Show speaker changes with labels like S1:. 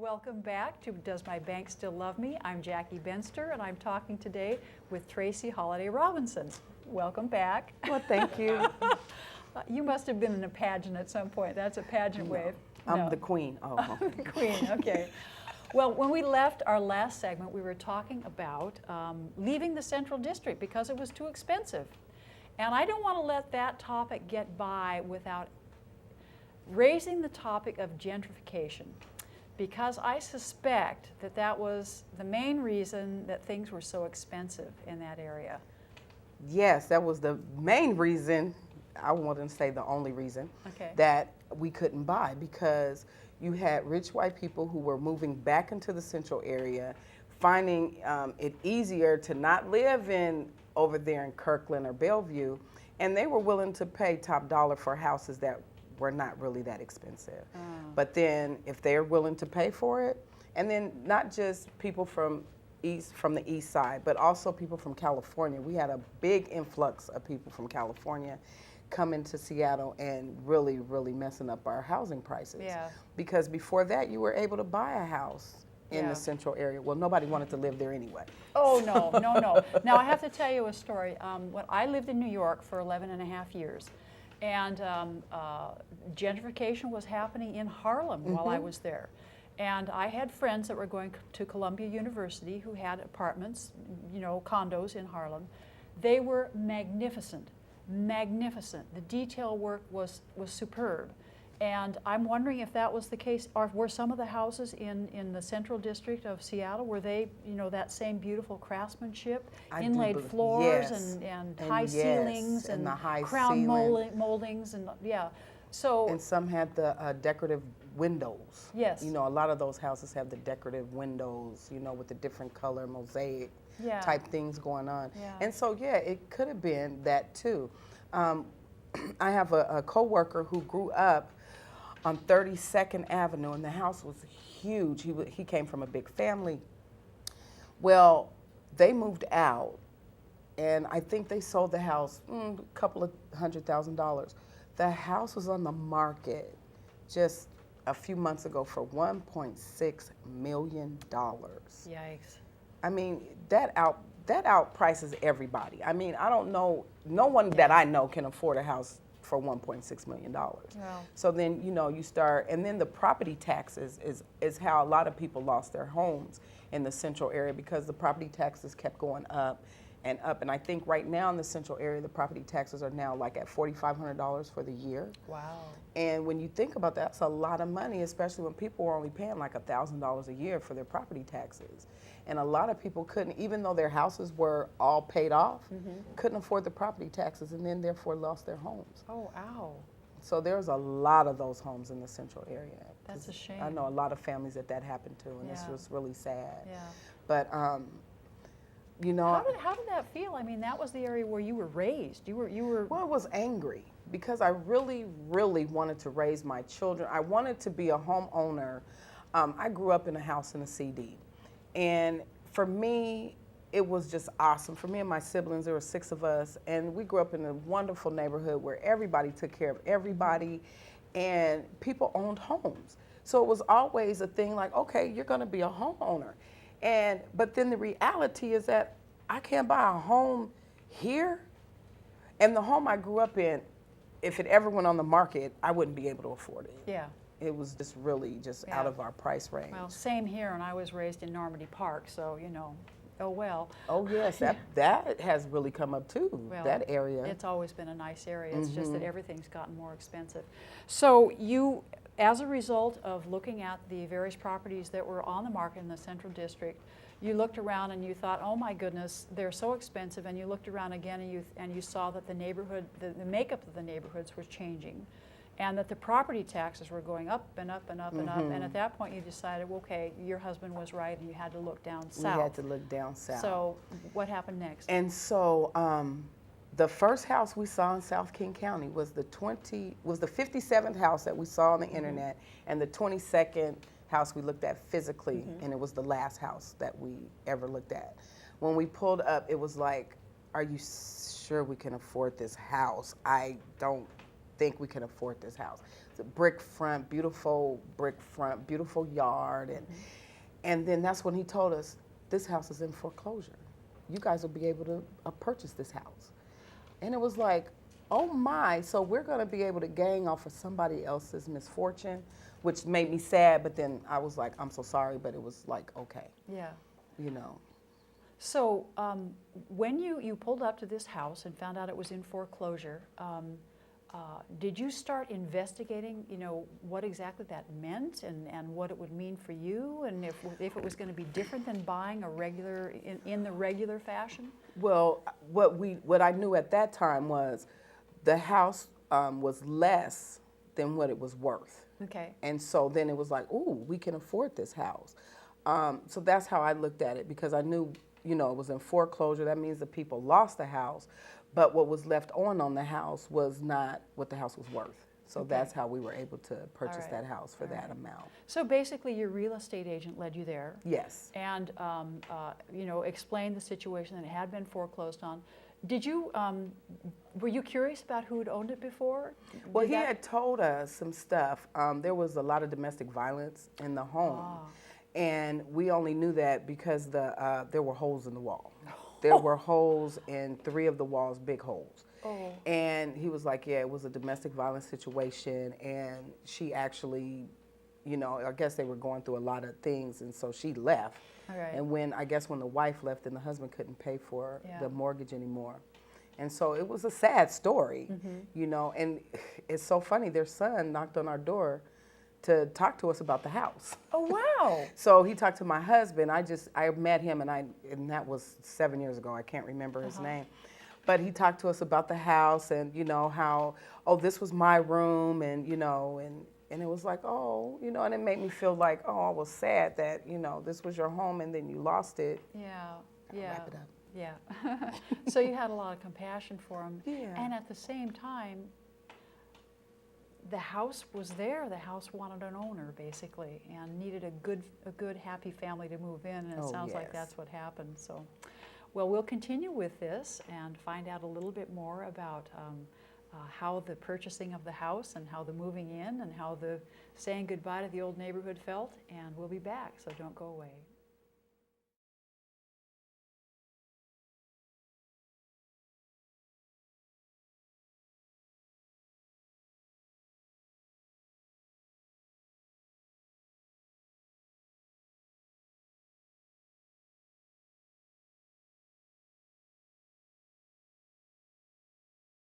S1: Welcome back to Does My Bank Still Love Me? I'm Jackie Benster, and I'm talking today with Tracie Holiday-Robinson. Welcome back.
S2: Well, thank you.
S1: You must have been in a pageant at some point. That's a pageant wave.
S2: I'm the queen. Oh,
S1: The queen, okay. Well, when we left our last segment, we were talking about leaving the Central District because it was too expensive. And I don't want to let that topic get by without raising the topic of gentrification, because I suspect that that was the main reason that things were so expensive in that area.
S2: yes, that was the main reason. I wouldn't say the only reason that we couldn't buy, because you had rich white people who were moving back into the central area, finding it easier to not live over there in Kirkland or Bellevue, and they were willing to pay top dollar for houses that were not really that expensive. But then if they're willing to pay for it, and then not just people from the east side, but also people from California. We had a big influx of people from California coming to Seattle and really, really messing up our housing prices.
S1: Yeah.
S2: Because before that, you were able to buy a house in the central area. Well, nobody wanted to live there anyway.
S1: Oh, no, no, no. Now, I have to tell you a story. When I lived in New York for 11 and a half years, and gentrification was happening in Harlem while I was there. And I had friends that were going to Columbia University who had apartments, condos in Harlem. They were magnificent, magnificent. The detail work was superb. And I'm wondering if that was the case, or were some of the houses in the Central District of Seattle, were they, that same beautiful craftsmanship, inlaid floors and high ceilings and
S2: the high
S1: crown
S2: ceiling.
S1: moldings and so.
S2: And some had the decorative windows.
S1: Yes.
S2: A lot of those houses have the decorative windows, with the different color mosaic type things going on.
S1: Yeah.
S2: And so, it could have been that too. I have a coworker who grew up on 32nd Avenue, and the house was huge. He came from a big family. Well, they moved out, and I think they sold the house a couple of $100,000. The house was on the market just a few months ago for $1.6 million.
S1: Yikes.
S2: I mean, that outprices everybody. I mean, I don't know, no one that I know can afford a house for $1.6 million.
S1: Wow.
S2: So then, you start, and then the property taxes is how a lot of people lost their homes in the central area, because the property taxes kept going up and up. And I think right now in the central area, the property taxes are now like at $4,500 for the year.
S1: Wow.
S2: And when you think about that, that's a lot of money, especially when people were only paying like $1,000 a year for their property taxes. And a lot of people couldn't, even though their houses were all paid off, couldn't afford the property taxes, and then therefore lost their homes.
S1: Oh, ow.
S2: So there's a lot of those homes in the central area.
S1: That's a shame.
S2: I know a lot of families that happened to, and it's just really sad.
S1: Yeah.
S2: But,
S1: How did that feel? I mean, that was the area where you were raised. You were.
S2: Well, I was angry because I really, really wanted to raise my children. I wanted to be a homeowner. I grew up in a house in a CD. And for me, it was just awesome. For me and my siblings, there were 6 of us, and we grew up in a wonderful neighborhood where everybody took care of everybody, and people owned homes. So it was always a thing like, okay, you're gonna be a homeowner. But then the reality is that I can't buy a home here. And the home I grew up in, if it ever went on the market, I wouldn't be able to afford it.
S1: Yeah.
S2: It was just really out of our price range.
S1: Well, same here, and I was raised in Normandy Park, so, oh well.
S2: Oh yes, that has really come up too,
S1: Well,
S2: that area.
S1: It's always been a nice area. It's just that everything's gotten more expensive. So you, as a result of looking at the various properties that were on the market in the Central District, you looked around and you thought, oh my goodness, they're so expensive, and you looked around again and you saw that the neighborhood, the makeup of the neighborhoods was changing, and that the property taxes were going up and up and up and up, and at that point you decided, well, okay, your husband was right and you had to look down south.
S2: We had to look down south.
S1: So what happened next?
S2: And so the first house we saw in South King County was the 57th house that we saw on the internet, and the 22nd house we looked at physically, and it was the last house that we ever looked at. When we pulled up, it was like, are you sure we can afford this house? I don't think we can afford this house. It's a brick front, beautiful yard. And then that's when he told us, this house is in foreclosure. You guys will be able to purchase this house. And it was like, oh my, so we're going to be able to gang off of somebody else's misfortune, which made me sad, but then I was like, I'm so sorry, but it was like, okay.
S1: Yeah.
S2: You know.
S1: So when you pulled up to this house and found out it was in foreclosure, did you start investigating, you know, what exactly that meant and what it would mean for you, and if it was going to be different than buying a regular, in the regular fashion?
S2: Well, what I knew at that time was the house was less than what it was worth.
S1: Okay.
S2: And so then it was like, ooh, we can afford this house. So that's how I looked at it, because I knew, you know, it was in foreclosure. That means the people lost the house, but what was left on the house was not what the house was worth. So that's how we were able to purchase that house for that amount.
S1: So basically your real estate agent led you there.
S2: Yes.
S1: And, you know, explained the situation that it had been foreclosed on. Did you, were you curious about who had owned it before?
S2: Well, he had told us some stuff. There was a lot of domestic violence in the home. And we only knew that because there were holes in the wall. There were holes in 3 of the walls, big holes. And he was like, yeah, it was a domestic violence situation, and she actually, you know, I guess they were going through a lot of things, and so she left. And when the wife left, then the husband couldn't pay for the mortgage anymore. And so it was a sad story, you know, and it's so funny, their son knocked on our door to talk to us about the house.
S1: Oh, wow.
S2: So he talked to my husband. I met him, and that was 7 years ago. I can't remember his name. But he talked to us about the house and, you know, how, oh, this was my room, and, you know, and it was like, oh, you know, and it made me feel like, oh, I was sad that, you know, this was your home and then you lost it.
S1: Yeah, yeah.
S2: Wrap it up.
S1: Yeah. So you had a lot of compassion for him.
S2: Yeah.
S1: And at the same time, the house was there. The house wanted an owner, basically, and needed a good, happy family to move in. And it sounds like that's what happened. So, well, we'll continue with this and find out a little bit more about how the purchasing of the house and how the moving in and how the saying goodbye to the old neighborhood felt. And we'll be back, so don't go away.